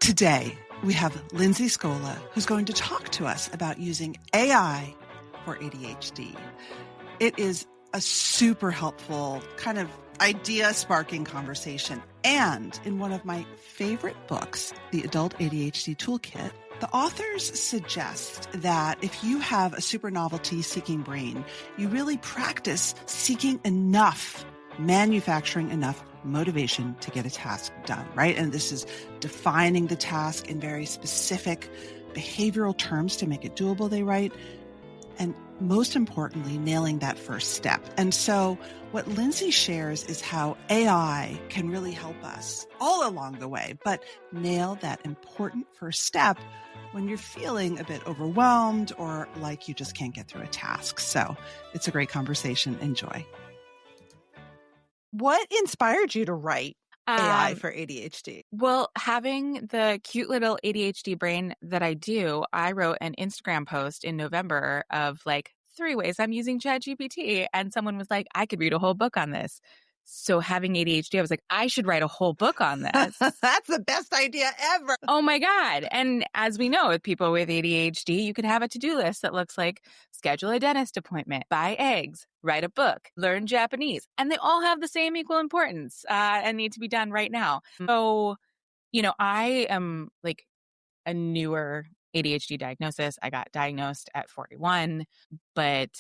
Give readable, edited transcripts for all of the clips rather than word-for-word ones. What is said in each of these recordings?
Today, we have Lindsay Scola, who's going to talk to us about using AI for ADHD. It is a super helpful kind of idea-sparking conversation. And in one of my favorite books, The Adult ADHD Toolkit, the authors suggest that if you have a super novelty-seeking brain, you really practice seeking enough, manufacturing enough motivation to get a task done, right? And this is defining the task in very specific behavioral terms to make it doable, they write. And most importantly, nailing that first step. And so what Lindsay shares is how AI can really help us all along the way, but nail that important first step when you're feeling a bit overwhelmed or like you just can't get through a task. So it's a great conversation. Enjoy. What inspired you to write AI for ADHD? Well, having the cute little ADHD brain that I do, I wrote an Instagram post in November of like 3 ways I'm using ChatGPT. And someone was like, I could read a whole book on this. So having ADHD, I was like, I should write a whole book on this. That's the best idea ever. Oh my God. And as we know, with people with ADHD, you can have a to-do list that looks like schedule a dentist appointment, buy eggs, write a book, learn Japanese. And they all have the same equal importance and need to be done right now. So, I am like a newer ADHD diagnosis. I got diagnosed at 41, but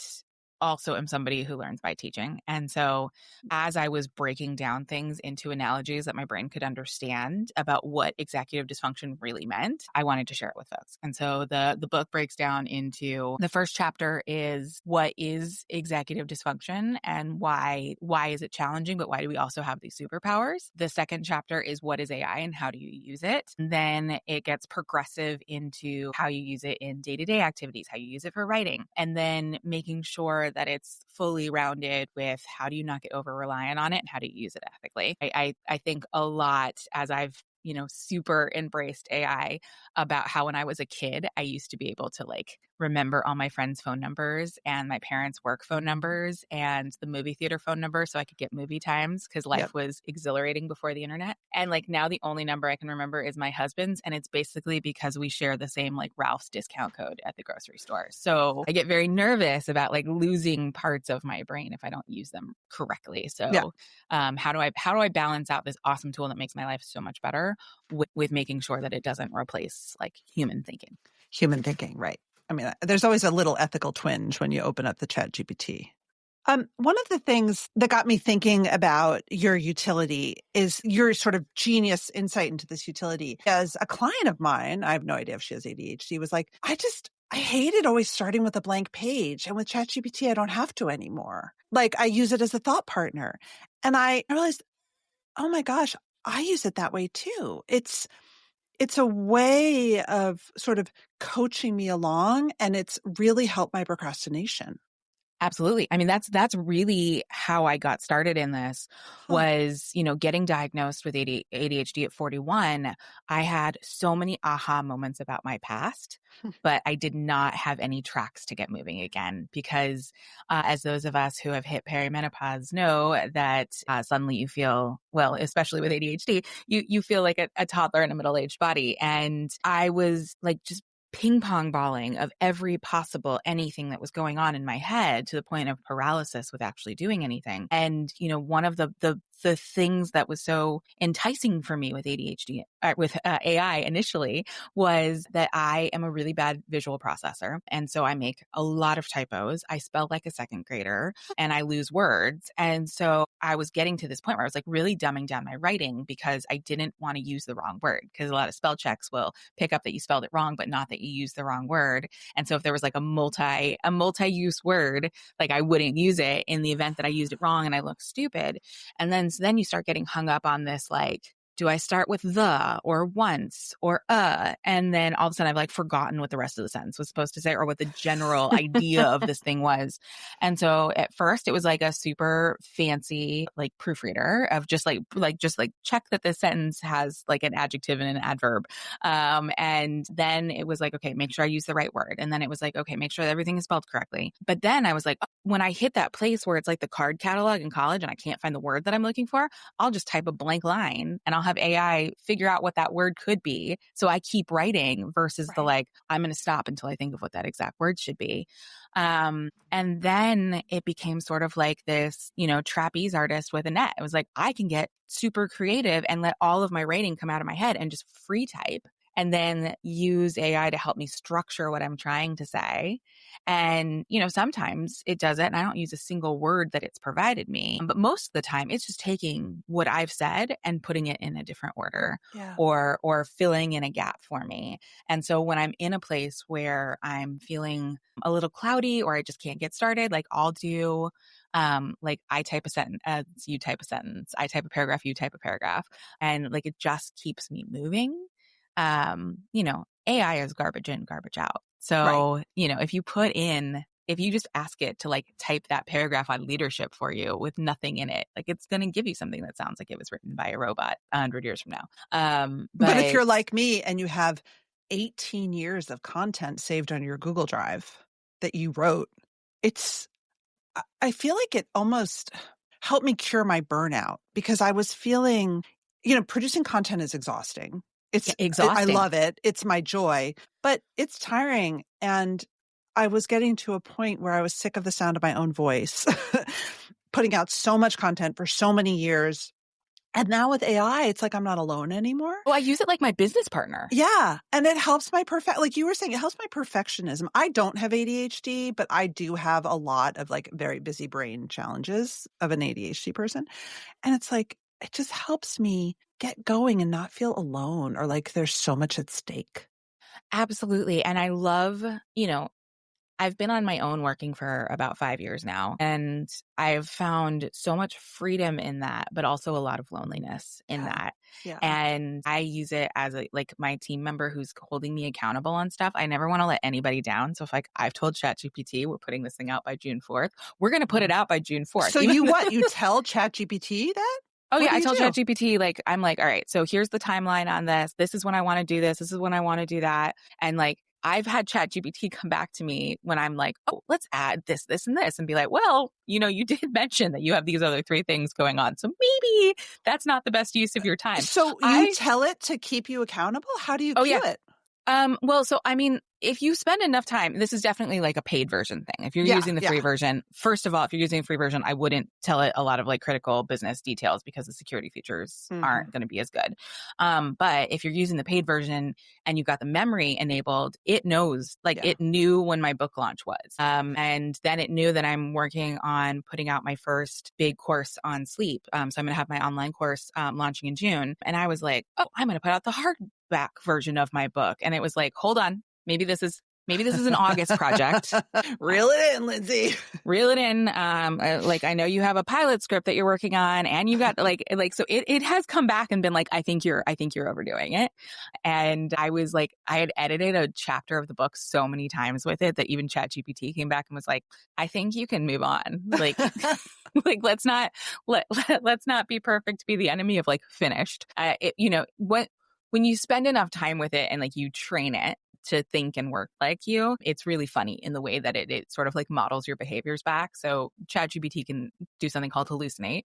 also am somebody who learns by teaching. And so as I was breaking down things into analogies that my brain could understand about what executive dysfunction really meant, I wanted to share it with folks. And so the book breaks down into the first chapter is what is executive dysfunction and why is it challenging, but why do we also have these superpowers? The second chapter is what is AI and how do you use it? And then it gets progressive into how you use it in day-to-day activities, how you use it for writing, and then making sure that it's fully rounded with how do you not get over reliant on it and how do you use it ethically. I think a lot as I've super embraced AI about how when I was a kid, I used to be able to like remember all my friends' phone numbers and my parents' work phone numbers and the movie theater phone number so I could get movie times because life was exhilarating before the internet. And like now the only number I can remember is my husband's, and it's basically because we share the same like Ralph's discount code at the grocery store. So I get very nervous about like losing parts of my brain if I don't use them correctly. So how do I balance out this awesome tool that makes my life so much better with making sure that it doesn't replace like human thinking? Human thinking, right. I mean, there's always a little ethical twinge when you open up the ChatGPT. One of the things that got me thinking about your utility is your sort of genius insight into this utility. As a client of mine, I have no idea if she has ADHD, was like, I hated always starting with a blank page. And with ChatGPT, I don't have to anymore. Like I use it as a thought partner. And I realized, oh my gosh, I use it that way too. It's a way of sort of coaching me along, and it's really helped my procrastination. Absolutely. I mean, that's really how I got started in this was, getting diagnosed with ADHD at 41. I had so many aha moments about my past, but I did not have any tracks to get moving again because as those of us who have hit perimenopause know that suddenly you feel, well, especially with ADHD, you feel like a toddler in a middle-aged body. And I was like just ping pong balling of every possible anything that was going on in my head to the point of paralysis with actually doing anything. And, one of the things that was so enticing for me with ADHD, with AI initially was that I am a really bad visual processor. And so I make a lot of typos. I spell like a second grader and I lose words. And so I was getting to this point where I was like really dumbing down my writing because I didn't want to use the wrong word because a lot of spell checks will pick up that you spelled it wrong, but not that you used the wrong word. And so if there was like a multi-use word, like I wouldn't use it in the event that I used it wrong and I looked stupid. And then you start getting hung up on this, like, do I start with the or once or and then all of a sudden I've like forgotten what the rest of the sentence was supposed to say or what the general idea of this thing was. And so at first it was like a super fancy like proofreader of just like check that this sentence has like an adjective and an adverb. And then it was like, okay, make sure I use the right word. And then it was like, okay, make sure that everything is spelled correctly. But then I was like, when I hit that place where it's like the card catalog in college and I can't find the word that I'm looking for, I'll just type a blank line and I'll I'll have AI figure out what that word could be. So I keep writing versus the like, I'm going to stop until I think of what that exact word should be. And then it became sort of like this, trapeze artist with a net. It was like, I can get super creative and let all of my writing come out of my head and just free type and then use AI to help me structure what I'm trying to say. And, sometimes it does it and I don't use a single word that it's provided me. But most of the time it's just taking what I've said and putting it in a different order or filling in a gap for me. And so when I'm in a place where I'm feeling a little cloudy or I just can't get started, like I'll do like I type a sentence, you type a sentence, I type a paragraph, you type a paragraph. And like it just keeps me moving. AI is garbage in, garbage out. So, if you just ask it to like type that paragraph on leadership for you with nothing in it, like it's going to give you something that sounds like it was written by a robot 100 years from now. But if you're like me and you have 18 years of content saved on your Google Drive that you wrote, I feel like it almost helped me cure my burnout because I was feeling, producing content is exhausting. It's exhausting. I love it. It's my joy, but it's tiring. And I was getting to a point where I was sick of the sound of my own voice, putting out so much content for so many years. And now with AI, it's like I'm not alone anymore. Oh, I use it like my business partner. Yeah. And it helps like you were saying, it helps my perfectionism. I don't have ADHD, but I do have a lot of like very busy brain challenges of an ADHD person. And it's like, it just helps me get going and not feel alone or like there's so much at stake. Absolutely. And I love, I've been on my own working for about 5 years now, and I've found so much freedom in that, but also a lot of loneliness in that. Yeah. And I use it as like my team member who's holding me accountable on stuff. I never want to let anybody down. So if like I've told ChatGPT we're putting this thing out by June 4th, we're going to put it out by June 4th. So you tell ChatGPT that? Oh, yeah. I tell ChatGPT, like, I'm like, all right, so here's the timeline on this. This is when I want to do this. This is when I want to do that. And like, I've had ChatGPT come back to me when I'm like, oh, let's add this, this, and this, and be like, well, you did mention that you have these other 3 things going on. So maybe that's not the best use of your time. So you tell it to keep you accountable? How do you cue it? Well, so I mean, if you spend enough time, this is definitely like a paid version thing. If you're using the free version, first of all, if you're using a free version, I wouldn't tell it a lot of like critical business details because the security features aren't going to be as good. But if you're using the paid version and you've got the memory enabled, it knows, like it knew when my book launch was. And then it knew that I'm working on putting out my first big course on sleep. So I'm going to have my online course launching in June. And I was like, oh, I'm going to put out the hardback version of my book. And it was like, hold on. Maybe this is an August project. Reel it in, Lindsay. Reel it in. Like I know you have a pilot script that you're working on, and you've got like so it has come back and been like, I think you're overdoing it. And I was like, I had edited a chapter of the book so many times with it that even ChatGPT came back and was like, I think you can move on. Like, like let's not be perfect, be the enemy of like finished. When you spend enough time with it and like you train it to think and work like you, it's really funny in the way that it sort of like models your behaviors back. So ChatGPT can do something called hallucinate,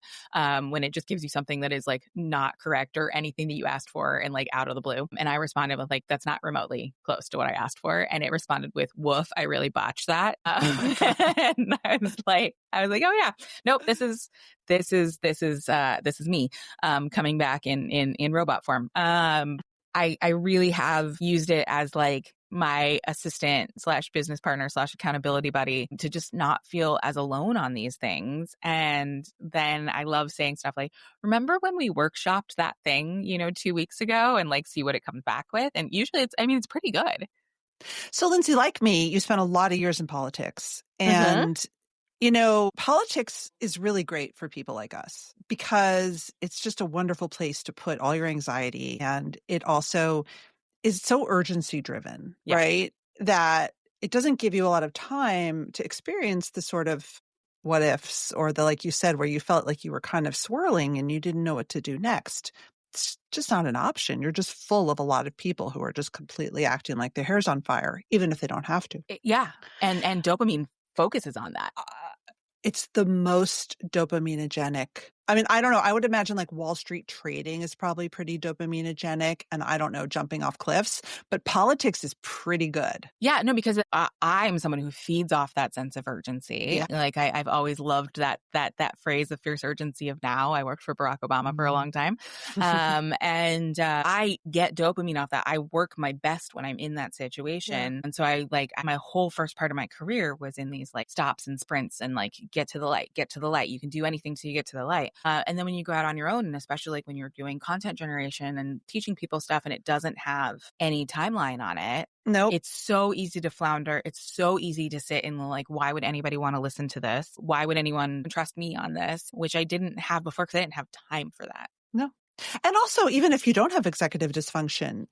when it just gives you something that is like not correct or anything that you asked for and like out of the blue. And I responded with like, that's not remotely close to what I asked for. And it responded with, woof, I really botched that. And I was like, oh yeah, nope, this is me, coming back in robot form. I really have used it as like my assistant / business partner / accountability buddy to just not feel as alone on these things. And then I love saying stuff like, remember when we workshopped that thing, 2 weeks ago, and like see what it comes back with. And usually it's pretty good. So Lindsay, like me, you spent a lot of years in politics, and politics is really great for people like us because it's just a wonderful place to put all your anxiety. And it also is so urgency driven, right? That it doesn't give you a lot of time to experience the sort of what ifs or the, like you said, where you felt like you were kind of swirling and you didn't know what to do next. It's just not an option. You're just full of a lot of people who are just completely acting like their hair's on fire, even if they don't have to. Yeah. And dopamine focuses on that. It's the most dopaminogenic I mean, I don't know. I would imagine like Wall Street trading is probably pretty dopaminogenic, and I don't know, jumping off cliffs, but politics is pretty good. Yeah, no, because I'm someone who feeds off that sense of urgency. Yeah. Like I've always loved that phrase, the fierce urgency of now. I worked for Barack Obama for a long time. And I get dopamine off that. I work my best when I'm in that situation. Yeah. And so my whole first part of my career was in these like stops and sprints and like get to the light, get to the light. You can do anything till you get to the light. And then when you go out on your own, and especially like when you're doing content generation and teaching people stuff and it doesn't have any timeline on it, Nope. it's so easy to flounder. It's so easy to sit in like, why would anybody want to listen to this? Why would anyone trust me on this? Which I didn't have before because I didn't have time for that. No. And also, even if you don't have executive dysfunction,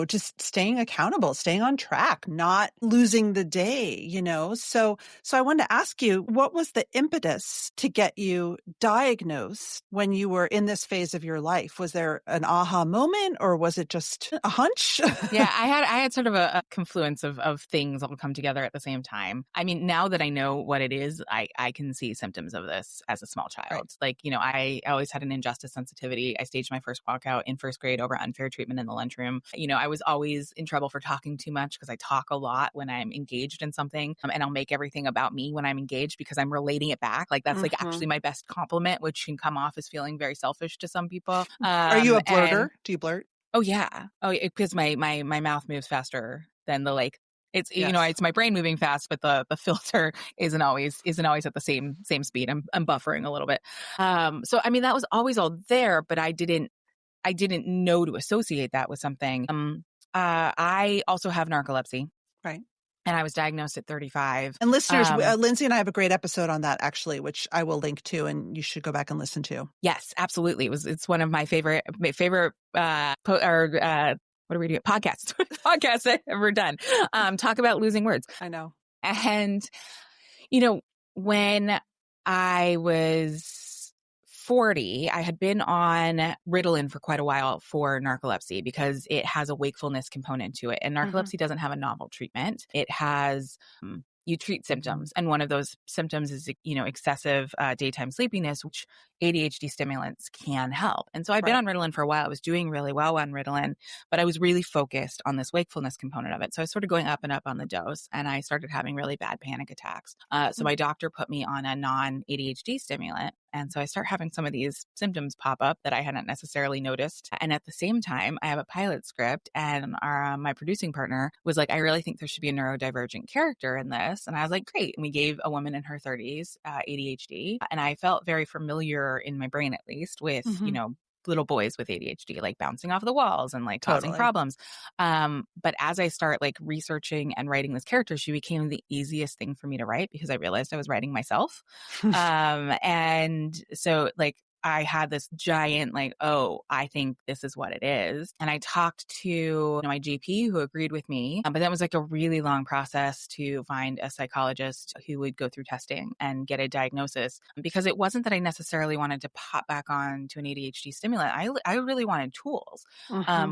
just staying accountable, staying on track, not losing the day, So I wanted to ask you, what was the impetus to get you diagnosed when you were in this phase of your life? Was there an aha moment, or was it just a hunch? Yeah, I had sort of a confluence of things all come together at the same time. I mean, now that I know what it is, I can see symptoms of this as a small child. Right. Like, I always had an injustice sensitivity. I staged my first walkout in first grade over unfair treatment in the lunchroom. I was always in trouble for talking too much because I talk a lot when I'm engaged in something, and I'll make everything about me when I'm engaged because I'm relating it back. Like that's like actually my best compliment, which can come off as feeling very selfish to some people. Are you a blurter? Do you blurt? Oh yeah. Oh, because my mouth moves faster than the like. It's Yes. It's my brain moving fast, but the filter isn't always at the same speed. I'm buffering a little bit. So I mean that was always all there, but I didn't know to associate that with something. I also have narcolepsy. Right. And I was diagnosed at 35. And listeners, Lindsay and I have a great episode on that, actually, which I will link to, and you should go back and listen to. Yes, absolutely. It's one of my favorite what are we doing? Podcasts I've ever done. Talk about losing words. I know. And, when I was 40, I had been on Ritalin for quite a while for narcolepsy because it has a wakefulness component to it. And narcolepsy doesn't have a novel treatment. It has, you treat symptoms. And one of those symptoms is, excessive daytime sleepiness, which ADHD stimulants can help. And so I've been on Ritalin for a while. I was doing really well on Ritalin, but I was really focused on this wakefulness component of it. So I was sort of going up and up on the dose, and I started having really bad panic attacks. So my doctor put me on a non-ADHD stimulant. And so I start having some of these symptoms pop up that I hadn't necessarily noticed. And at the same time, I have a pilot script, and my producing partner was like, I really think there should be a neurodivergent character in this. And I was like, great. And we gave a woman in her 30s ADHD. And I felt very familiar in my brain, at least, with, little boys with ADHD, like bouncing off the walls and like causing problems. But as I start like researching and writing this character, she became the easiest thing for me to write because I realized I was writing myself. And so like, I had this giant like, oh, I think this is what it is. And I talked to my GP who agreed with me. But that was like a really long process to find a psychologist who would go through testing and get a diagnosis, because it wasn't that I necessarily wanted to pop back on to an ADHD stimulant. I really wanted tools,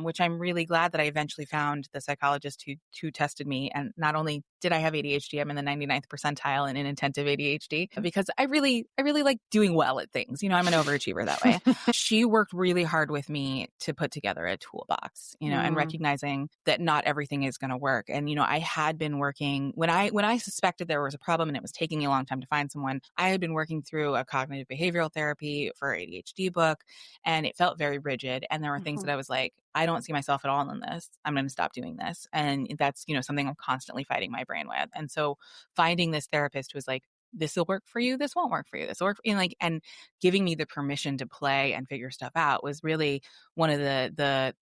which I'm really glad that I eventually found the psychologist who tested me. And not only did I have ADHD, I'm in the 99th percentile in inattentive ADHD because I really like doing well at things. I'm an overachiever that way. She worked really hard with me to put together a toolbox, and recognizing that not everything is going to work. And, I had been working when I suspected there was a problem and it was taking me a long time to find someone, I had been working through a cognitive behavioral therapy for ADHD book, and it felt very rigid. And there were things that I was like, I don't see myself at all in this. I'm going to stop doing this. And that's, something I'm constantly fighting my brain with. And so finding this therapist who was like, this will work for you. This won't work for you. This will work for you. And giving me the permission to play and figure stuff out was really one of the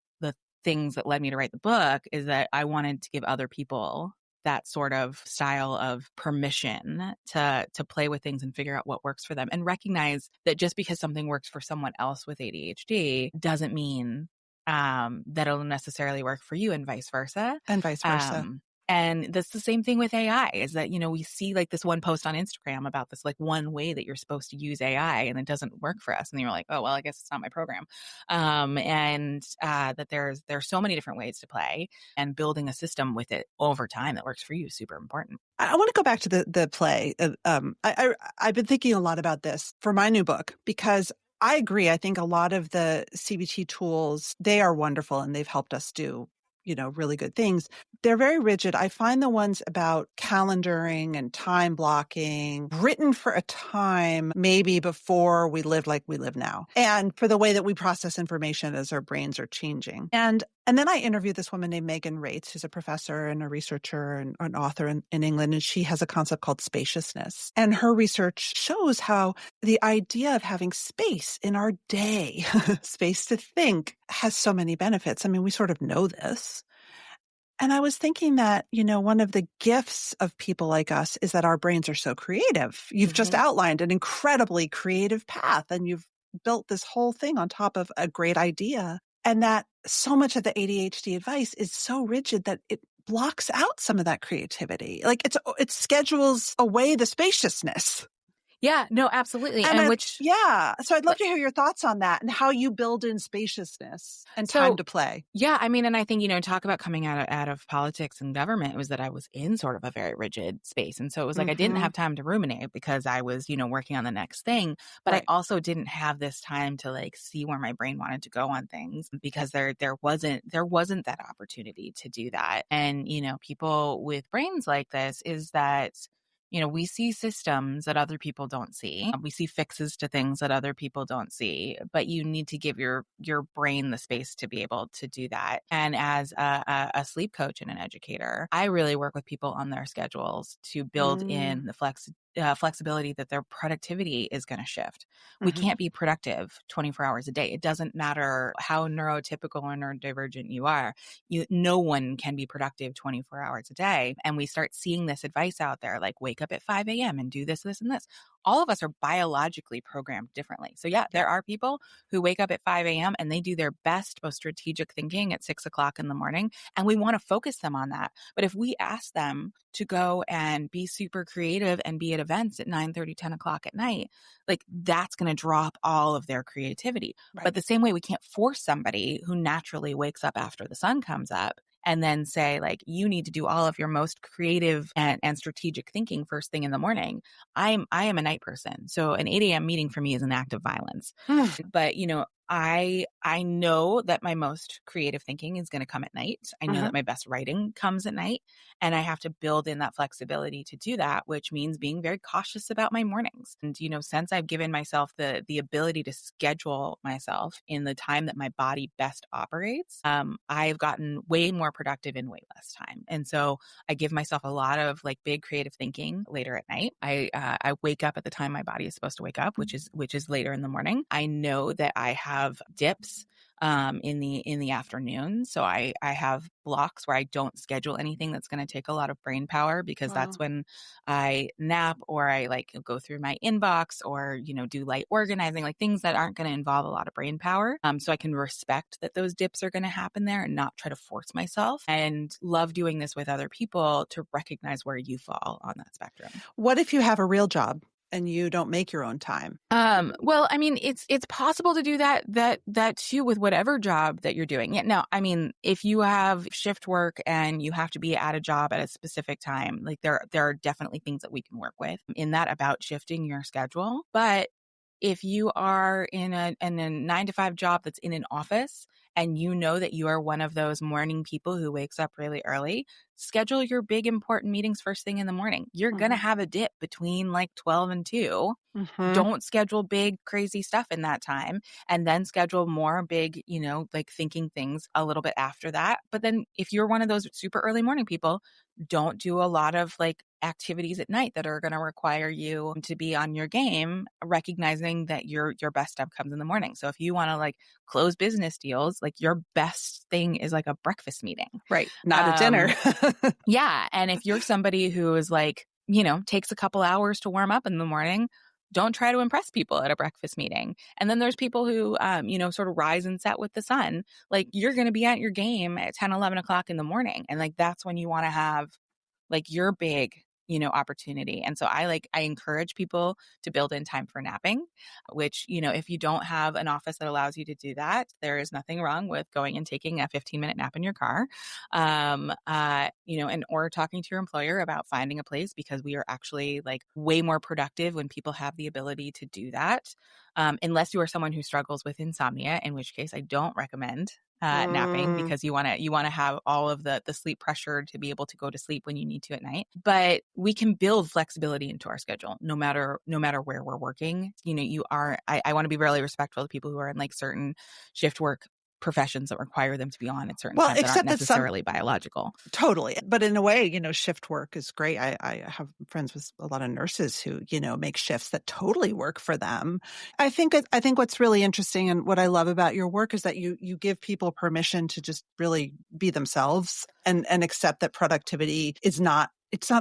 things that led me to write the book, is that I wanted to give other people that sort of style of permission to play with things and figure out what works for them, and recognize that just because something works for someone else with ADHD doesn't mean that it'll necessarily work for you, and vice versa. And that's the same thing with AI, is that, we see like this one post on Instagram about this like one way that you're supposed to use AI and it doesn't work for us. And you're like, oh, well, I guess it's not my program. That there's so many different ways to play, and building a system with it over time that works for you is super important. I want to go back to the play. I've been thinking a lot about this for my new book, because I agree. I think a lot of the CBT tools, they are wonderful and they've helped us do, really good things. They're very rigid. I find the ones about calendaring and time blocking written for a time maybe before we lived like we live now, and for the way that we process information as our brains are changing. And then I interviewed this woman named Megan Rates, who's a professor and a researcher and an author in England, and she has a concept called spaciousness. And her research shows how the idea of having space in our day, space to think, has so many benefits. I mean, we sort of know this. And I was thinking that, one of the gifts of people like us is that our brains are so creative. You've just outlined an incredibly creative path, and you've built this whole thing on top of a great idea. And that so much of the ADHD advice is so rigid that it blocks out some of that creativity. Like it schedules away the spaciousness. Yeah, no, absolutely. So I'd love to hear your thoughts on that and how you build in spaciousness and time to play. Yeah, I mean, and I think, talk about coming out of politics and government, was that I was in sort of a very rigid space. And so it was like I didn't have time to ruminate because I was, working on the next thing. But I also didn't have this time to like see where my brain wanted to go on things, because there wasn't that opportunity to do that. And, people with brains like this is that we see systems that other people don't see. We see fixes to things that other people don't see, but you need to give your brain the space to be able to do that. And as a sleep coach and an educator, I really work with people on their schedules to build in the flexibility that their productivity is going to shift. We can't be productive 24 hours a day. It doesn't matter how neurotypical or neurodivergent you are. No one can be productive 24 hours a day. And we start seeing this advice out there, like wake up at 5 a.m. and do this, this, and this. All of us are biologically programmed differently. So yeah, there are people who wake up at 5 a.m. and they do their best, most strategic thinking at 6 o'clock in the morning. And we want to focus them on that. But if we ask them to go and be super creative and be at events at 9:30, 10 o'clock at night, like that's going to drop all of their creativity. Right. But the same way we can't force somebody who naturally wakes up after the sun comes up and then say, like, you need to do all of your most creative and strategic thinking first thing in the morning. I am a night person. So an 8 a.m. meeting for me is an act of violence. But, I know that my most creative thinking is going to come at night. I know that my best writing comes at night, and I have to build in that flexibility to do that, which means being very cautious about my mornings. And, since I've given myself the ability to schedule myself in the time that my body best operates, I've gotten way more productive in way less time. And so I give myself a lot of like big creative thinking later at night. I wake up at the time my body is supposed to wake up, which is later in the morning. I know that I have dips in the afternoon. So I have blocks where I don't schedule anything that's going to take a lot of brain power, because that's when I nap, or I like go through my inbox, or, do light organizing, like things that aren't going to involve a lot of brain power. So I can respect that those dips are going to happen there and not try to force myself, and love doing this with other people to recognize where you fall on that spectrum. What if you have a real job and you don't make your own time? Well, I mean, it's possible to do that too with whatever job that you're doing. Yeah. Now, I mean, if you have shift work and you have to be at a job at a specific time, like there are definitely things that we can work with in that about shifting your schedule. But if you are in a 9-to-5 job that's in an office, and you know that you are one of those morning people who wakes up really early, schedule your big important meetings first thing in the morning. You're going to have a dip between like 12 and 2. Don't schedule big, crazy stuff in that time, and then schedule more big, like thinking things a little bit after that. But then if you're one of those super early morning people, don't do a lot of like activities at night that are going to require you to be on your game, recognizing that your best stuff comes in the morning. So if you want to like close business deals, like your best thing is like a breakfast meeting. Right. Not a dinner. Yeah. And if you're somebody who is like, takes a couple hours to warm up in the morning, don't try to impress people at a breakfast meeting. And then there's people who, sort of rise and set with the sun. Like you're going to be at your game at 10, 11 o'clock in the morning. And like, that's when you want to have like your big, opportunity. And so I encourage people to build in time for napping, which, if you don't have an office that allows you to do that, there is nothing wrong with going and taking a 15-minute nap in your car, or talking to your employer about finding a place, because we are actually like way more productive when people have the ability to do that. unless you are someone who struggles with insomnia, in which case I don't recommend napping, because you want to have all of the sleep pressure to be able to go to sleep when you need to at night. But we can build flexibility into our schedule no matter where we're working. I want to be really respectful to people who are in like certain shift work professions that require them to be on at certain times that aren't necessarily biological. Totally. But in a way, shift work is great. I have friends with a lot of nurses who, make shifts that totally work for them. I think what's really interesting and what I love about your work is that you give people permission to just really be themselves and accept that productivity is not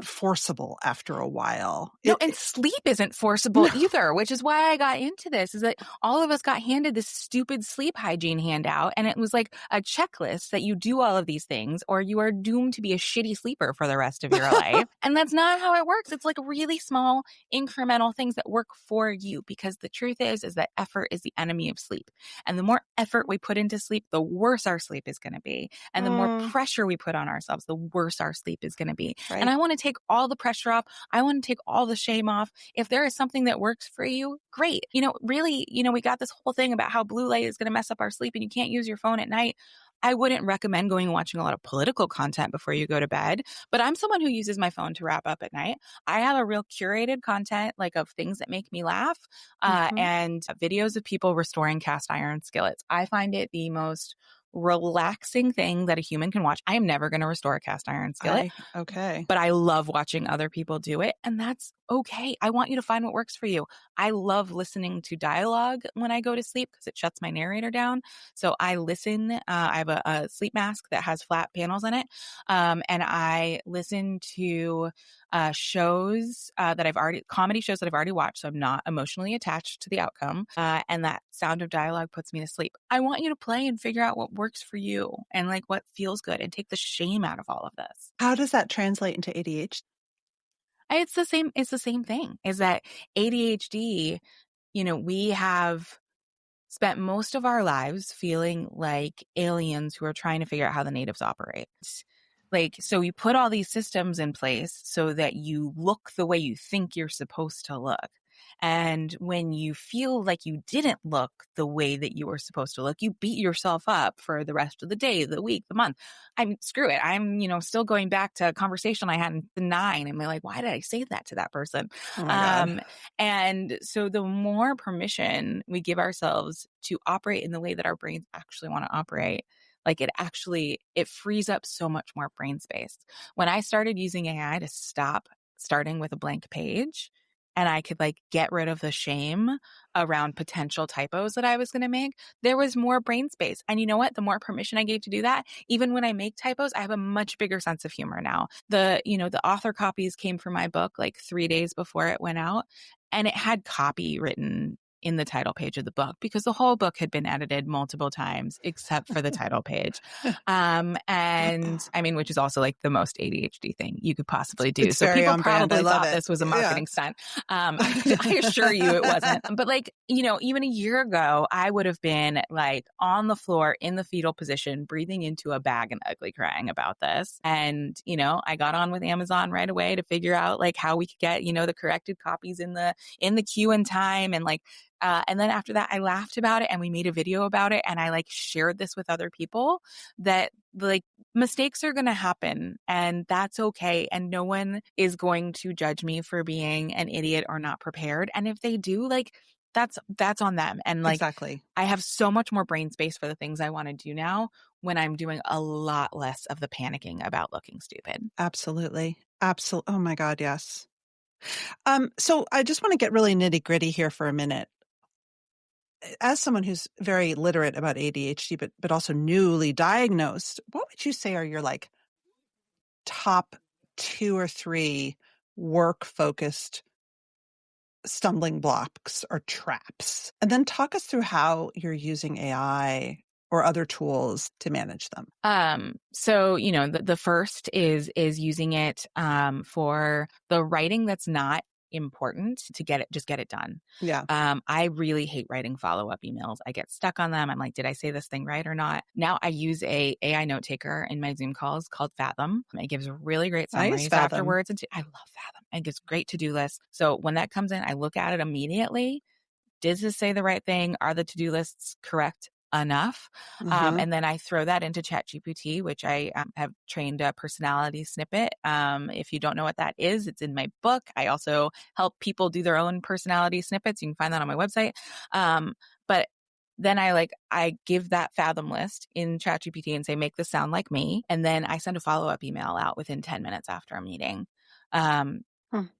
forcible after a while. No, and sleep isn't forcible either, which is why I got into this, is that all of us got handed this stupid sleep hygiene handout, and it was like a checklist that you do all of these things or you are doomed to be a shitty sleeper for the rest of your life. And that's not how it works. It's like really small incremental things that work for you, because the truth is that effort is the enemy of sleep. And the more effort we put into sleep, the worse our sleep is going to be. And the more pressure we put on ourselves, the worse our sleep is going to be. Right. And I want to take all the pressure off. I want to take all the shame off. If there is something that works for you, great. Really, we got this whole thing about how blue light is going to mess up our sleep and you can't use your phone at night. I wouldn't recommend going and watching a lot of political content before you go to bed, but I'm someone who uses my phone to wrap up at night. I have a real curated content, like of things that make me laugh, and videos of people restoring cast iron skillets. I find it the most relaxing thing that a human can watch. I am never going to restore a cast iron skillet. Okay. But I love watching other people do it, and that's okay. I want you to find what works for you. I love listening to dialogue when I go to sleep because it shuts my narrator down. So I listen. I have a sleep mask that has flat panels in it, and I listen to comedy shows that I've already watched, so I'm not emotionally attached to the outcome. And that sound of dialogue puts me to sleep. I want you to play and figure out what works for you and like what feels good, and take the shame out of all of this. How does that translate into ADHD? It's the same thing, is that ADHD, we have spent most of our lives feeling like aliens who are trying to figure out how the natives operate. So you put all these systems in place so that you look the way you think you're supposed to look. And when you feel like you didn't look the way that you were supposed to look, you beat yourself up for the rest of the day, the week, the month. Screw it. I'm, still going back to a conversation I had in 9. I'm like, why did I say that to that person? Oh my God. And so the more permission we give ourselves to operate in the way that our brains actually want to operate, like it frees up so much more brain space. When I started using AI to stop starting with a blank page, and I could get rid of the shame around potential typos that I was going to make, there was more brain space. And you know what? The more permission I gave to do that, even when I make typos, I have a much bigger sense of humor now. The author copies came for my book 3 days before it went out, and it had copy written in the title page of the book because the whole book had been edited multiple times except for the title page. Which is also the most ADHD thing you could possibly do. So people probably thought this was a marketing stunt. I assure you it wasn't. But even a year ago, I would have been on the floor in the fetal position, breathing into a bag and ugly crying about this. And, I got on with Amazon right away to figure out how we could get, the corrected copies in the queue in time. And then after that, I laughed about it and we made a video about it. And I shared this with other people that mistakes are going to happen and that's okay. And no one is going to judge me for being an idiot or not prepared. And if they do, that's on them. And exactly. I have so much more brain space for the things I want to do now when I'm doing a lot less of the panicking about looking stupid. Absolutely. Absolutely. Oh my God. Yes. So I just want to get really nitty gritty here for a minute. As someone who's very literate about ADHD, but also newly diagnosed, what would you say are your top 2 or 3 work-focused stumbling blocks or traps? And then talk us through how you're using AI or other tools to manage them. So, the first is using it for the writing that's not important to just get it done. Yeah. I really hate writing follow-up emails. I get stuck on them. I'm like, did I say this thing right or not? Now I use a AI note taker in my Zoom calls called Fathom. It gives really great summaries afterwards. I love Fathom. It gives great to-do lists. So when that comes in, I look at it immediately, does this say the right thing? Are the to-do lists correct enough? And then I throw that into ChatGPT, which I have trained a personality snippet. If you don't know what that is, it's in my book. I also help people do their own personality snippets. You can find that on my website. But then I give that Fathom list in ChatGPT and say, make this sound like me. And then I send a follow-up email out within 10 minutes after a meeting. And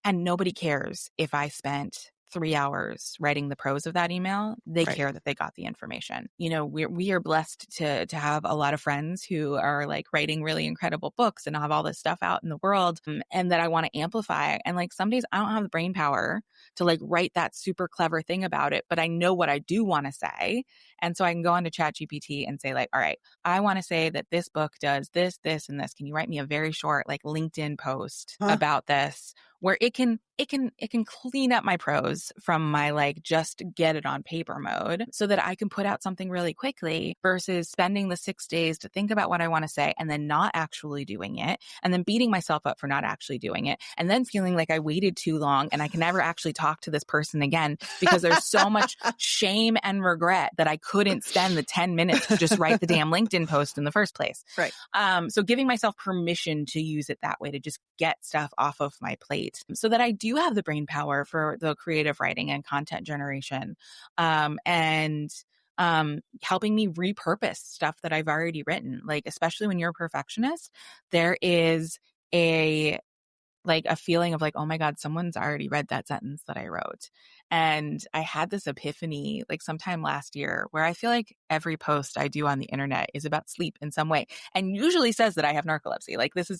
nobody cares if I spent 3 hours writing the prose of that email. They care that they got the information. We are blessed to have a lot of friends who are writing really incredible books and have all this stuff out in the world, and that I want to amplify. And some days I don't have the brain power to write that super clever thing about it, but I know what I do want to say. And so I can go onto ChatGPT and say all right, I want to say that this book does this, this, and this. Can you write me a very short LinkedIn post about this, where it can clean up my prose from my just get it on paper mode, so that I can put out something really quickly, versus spending the 6 days to think about what I want to say and then not actually doing it, and then beating myself up for not actually doing it, and then feeling like I waited too long and I can never actually talk to this person again because there's so much shame and regret that I couldn't spend the 10 minutes to just write the damn LinkedIn post in the first place. Right. So giving myself permission to use it that way, to just get stuff off of my plate, so that I do have the brain power for the creative writing and content generation, and helping me repurpose stuff that I've already written. Especially when you're a perfectionist, there is a feeling of oh my God, someone's already read that sentence that I wrote. And I had this epiphany sometime last year, where I feel every post I do on the internet is about sleep in some way, and usually says that I have narcolepsy.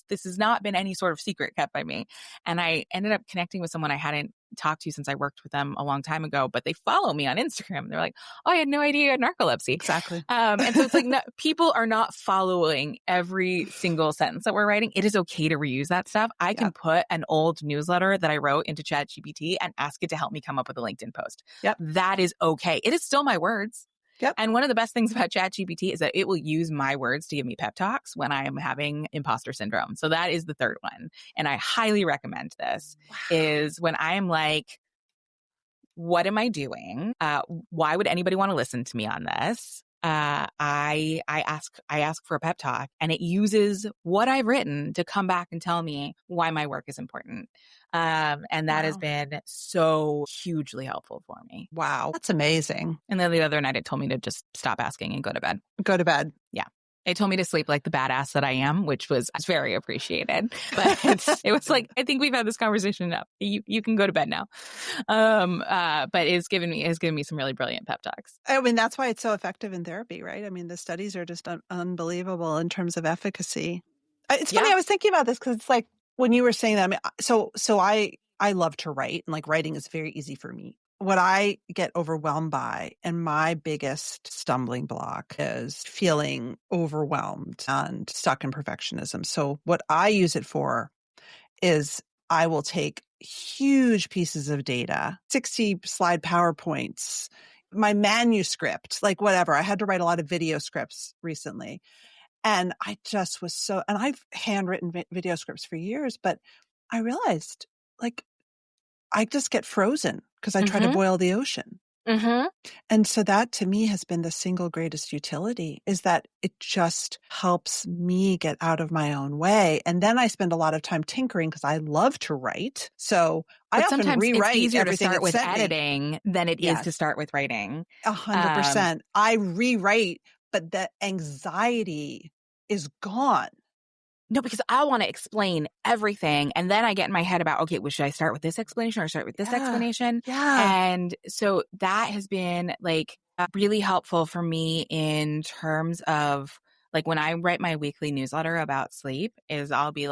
This has not been any sort of secret kept by me. And I ended up connecting with someone I hadn't talked to since I worked with them a long time ago, but they follow me on Instagram. They're like, oh, I had no idea you had narcolepsy. Exactly. And so it's no, people are not following every single sentence that we're writing. It is okay to reuse that stuff. I can put an old newsletter that I wrote into ChatGPT and ask it to help me come up with a LinkedIn post. Yep. That is okay. It is still my words. Yep. And one of the best things about ChatGPT is that it will use my words to give me pep talks when I am having imposter syndrome. So that is the third one. And I highly recommend this. Is when I am what am I doing? Why would anybody want to listen to me on this? I ask for a pep talk, and it uses what I've written to come back and tell me why my work is important. And that has been so hugely helpful for me. Wow. That's amazing. And then the other night it told me to just stop asking and go to bed. Go to bed. Yeah. It told me to sleep like the badass that I am, which was very appreciated. But it was I think we've had this conversation enough. You can go to bed now. But it's given me some really brilliant pep talks. I mean, that's why it's so effective in therapy, right? I mean, the studies are just unbelievable in terms of efficacy. It's funny. I was thinking about this because it's when you were saying that, I mean, so I love to write, and writing is very easy for me. What I get overwhelmed by, and my biggest stumbling block, is feeling overwhelmed and stuck in perfectionism. So what I use it for is I will take huge pieces of data, 60 slide PowerPoints, my manuscript, whatever. I had to write a lot of video scripts recently. And I just was and I've handwritten video scripts for years, but I realized I just get frozen because I try to boil the ocean. And so that to me has been the single greatest utility, is that it just helps me get out of my own way. And then I spend a lot of time tinkering because I love to write. So I often sometimes rewrite it's easier to everything start with sent me. editing than it is to start with writing. 100%. I rewrite, but the anxiety is gone. No, because I want to explain everything. And then I get in my head about, okay, well, should I start with this explanation or start with this explanation? Yeah. And so that has been really helpful for me in terms of when I write my weekly newsletter about sleep, is I'll be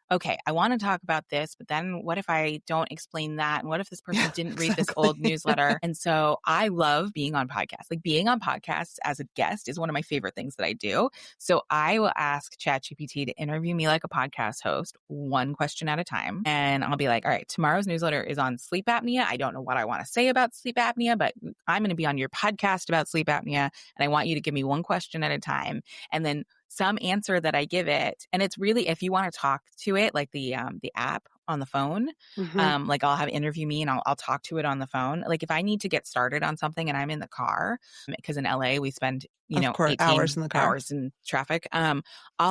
okay, I want to talk about this, but then what if I don't explain that? And what if this person didn't read this old newsletter? And so I love being on podcasts. Being on podcasts as a guest is one of my favorite things that I do. So I will ask ChatGPT to interview me like a podcast host, one question at a time. And I'll be all right, tomorrow's newsletter is on sleep apnea. I don't know what I want to say about sleep apnea, but I'm going to be on your podcast about sleep apnea. And I want you to give me one question at a time. And then some answer that I give it. And it's really, if you want to talk to it, the app on the phone. Mm-hmm. Like I'll have interview me and I'll talk to it on the phone. Like if I need to get started on something and I'm in the car, because in LA we spend, Of course, 18 hours in the car. hours in traffic. I'll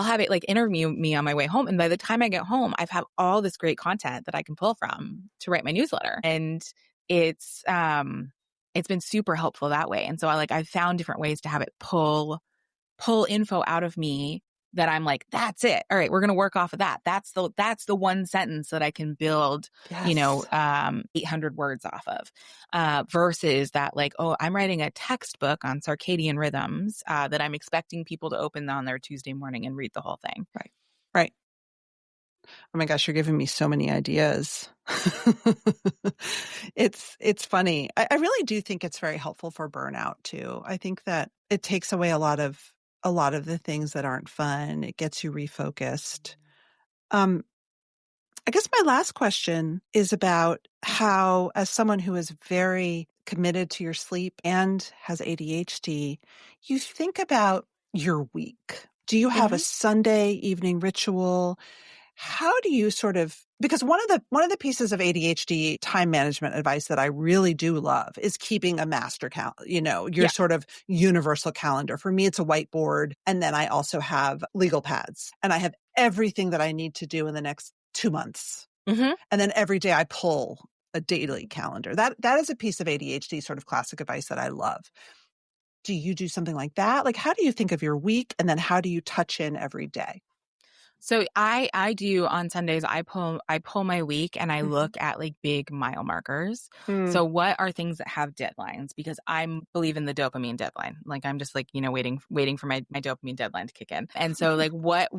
have it like interview me on my way home. And by the time I get home, I've had all this great content that I can pull from to write my newsletter. And it's been super helpful that way. And so I've found different ways to have it pull info out of me that I'm like, that's it. All right, we're going to work off of that. That's the one sentence that I can build, Yes. 800 words off of, versus that like, oh, I'm writing a textbook on circadian rhythms that I'm expecting people to open on their Tuesday morning and read the whole thing. Right. Right. Oh my gosh, you're giving me so many ideas. It's funny. I really do think it's very helpful for burnout too. I think that it takes away a lot of the things that aren't fun. It gets you refocused. I guess my last question is about how, as someone who is very committed to your sleep and has ADHD, you think about your week. Do you have a Sunday evening ritual? How do you because one of the pieces of ADHD time management advice that I really do love is keeping a master your sort of universal calendar. For me, it's a whiteboard. And then I also have legal pads and I have everything that I need to do in the next 2 months. Mm-hmm. And then every day I pull a daily calendar. That is a piece of ADHD sort of classic advice that I love. Do you do something like that? Like, how do you think of your week? And then how do you touch in every day? So I do on Sundays, I pull my week and I look at like big mile markers. So what are things that have deadlines? Because I believe in the dopamine deadline. Like I'm just like, waiting for my dopamine deadline to kick in. And so like what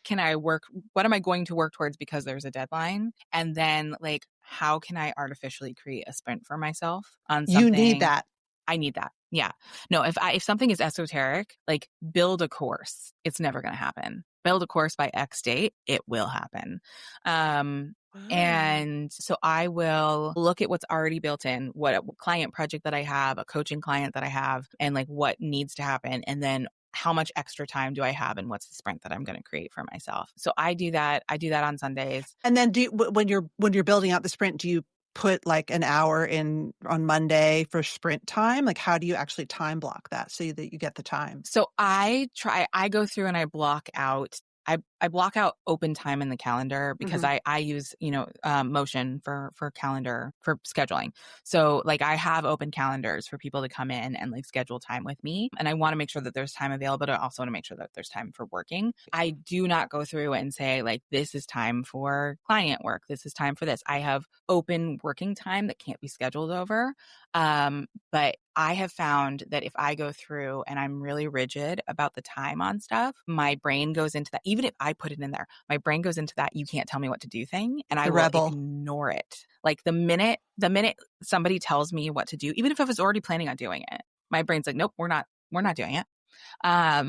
am I going to work towards because there's a deadline? And then like, how can I artificially create a sprint for myself on something? You need that. I need that. Yeah. No, if something is esoteric, like build a course, it's never going to happen. Build a course by X date, it will happen. And so I will look at what's already built in, what client project that I have, a coaching client that I have, and like what needs to happen. And then how much extra time do I have and what's the sprint that I'm going to create for myself? So I do that. I do that on Sundays. And then when you're building out the sprint, do you put like an hour in on Monday for sprint time? Like, how do you actually time block that so that you get the time? So I go through and I block out open time in the calendar because I use, Motion for calendar for scheduling. So like I have open calendars for people to come in and like schedule time with me. And I want to make sure that there's time available, but I also want to make sure that there's time for working. I do not go through and say like, this is time for client work. This is time for this. I have open working time that can't be scheduled over. But I have found that if I go through and I'm really rigid about the time on stuff, my brain goes into that. Even if I put it in there, my brain goes into that you can't tell me what to do thing, and I will ignore it. Like the minute somebody tells me what to do, even if I was already planning on doing it, my brain's like, nope, we're not doing it.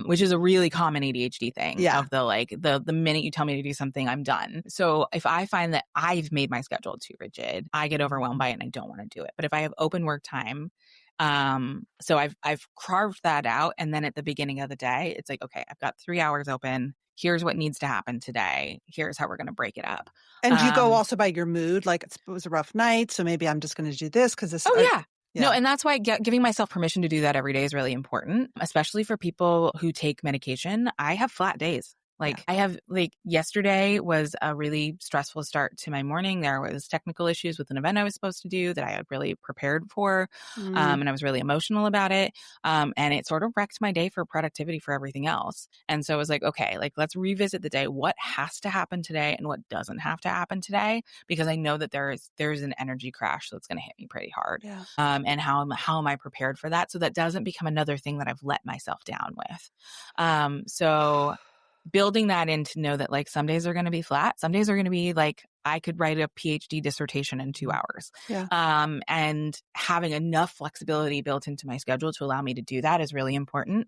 Which is a really common ADHD thing of the minute you tell me to do something, I'm done. So if I find that I've made my schedule too rigid, I get overwhelmed by it and I don't want to do it. But if I have open work time, so I've carved that out. And then at the beginning of the day, it's like, okay, I've got 3 hours open. Here's what needs to happen today. Here's how we're going to break it up. And you go also by your mood, like it was a rough night, so maybe I'm just going to do this because this. Oh, yeah. No, and that's why giving myself permission to do that every day is really important, especially for people who take medication. I have flat days. I have yesterday was a really stressful start to my morning. There was technical issues with an event I was supposed to do that I had really prepared for. And I was really emotional about it. And it sort of wrecked my day for productivity for everything else. And so I was like, okay, let's revisit the day. What has to happen today and what doesn't have to happen today? Because I know that there's an energy crash that's going to hit me pretty hard. Yeah. And how am I prepared for that? So that doesn't become another thing that I've let myself down with. So building that in to know that some days are going to be flat. Some days are going to be I could write a PhD dissertation in 2 hours. Yeah. And having enough flexibility built into my schedule to allow me to do that is really important.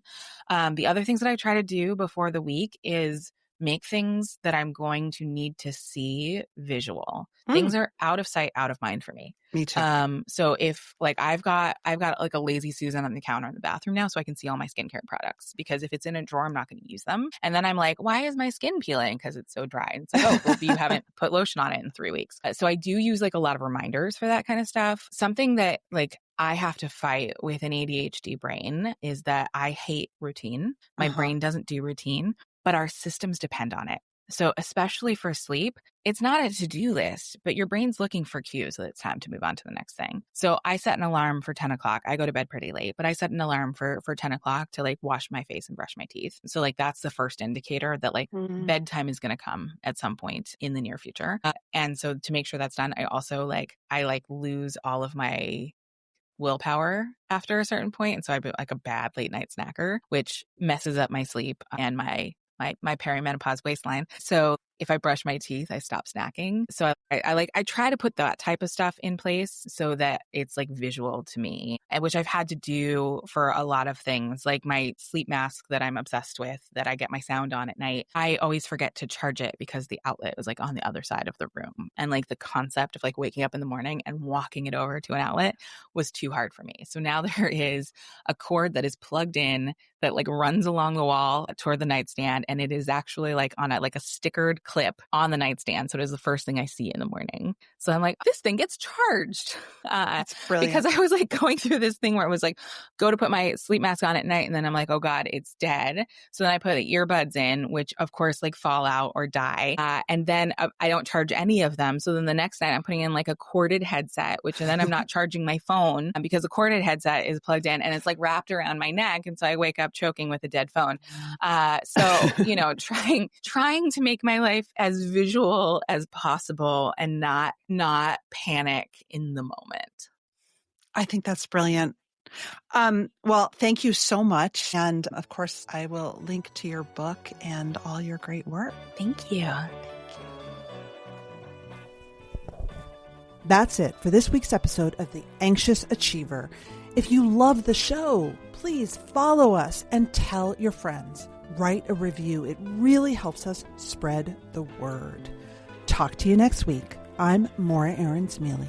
The other things that I try to do before the week is make things that I'm going to need to see visual. Things are out of sight, out of mind for me. Me too. So if like I've got like a lazy Susan on the counter in the bathroom now, so I can see all my skincare products, because if it's in a drawer, I'm not going to use them. And then I'm like, why is my skin peeling? Because it's so dry. And it's like, oh, well, you haven't put lotion on it in 3 weeks. So I do use like a lot of reminders for that kind of stuff. Something that like I have to fight with an ADHD brain is that I hate routine. My brain doesn't do routine, but our systems depend on it. So especially for sleep, it's not a to-do list, but your brain's looking for cues that it's time to move on to the next thing. So I set an alarm for 10 o'clock. I go to bed pretty late, but I set an alarm for 10 o'clock to like wash my face and brush my teeth. So like that's the first indicator that like bedtime is going to come at some point in the near future. And so to make sure that's done, I also I lose all of my willpower after a certain point. And so I'd be like a bad late night snacker, which messes up my sleep and my perimenopause waistline. So if I brush my teeth, I stop snacking. So I try to put that type of stuff in place so that it's like visual to me, which I've had to do for a lot of things, like my sleep mask that I'm obsessed with, that I get my sound on at night. I always forget to charge it because the outlet was like on the other side of the room. And like the concept of like waking up in the morning and walking it over to an outlet was too hard for me. So now there is a cord that is plugged in that like runs along the wall toward the nightstand. And it is actually like on a stickered clip on the nightstand. So it is the first thing I see in the morning. So I'm like, this thing gets charged. That's brilliant. Because I was like going through this thing where it was like, go to put my sleep mask on at night. And then I'm like, oh God, it's dead. So then I put the earbuds in, which of course like fall out or die. And then I don't charge any of them. So then the next night I'm putting in like a corded headset, which then I'm not charging my phone because the corded headset is plugged in and it's like wrapped around my neck. And so I wake up choking with a dead phone. So, trying to make my life as visual as possible and not panic in the moment. I think that's brilliant. Well, thank you so much. And of course, I will link to your book and all your great work. Thank you. That's it for this week's episode of The Anxious Achiever. If you love the show, please follow us and tell your friends. Write a review. It really helps us spread the word. Talk to you next week. I'm Morra Aarons-Mele.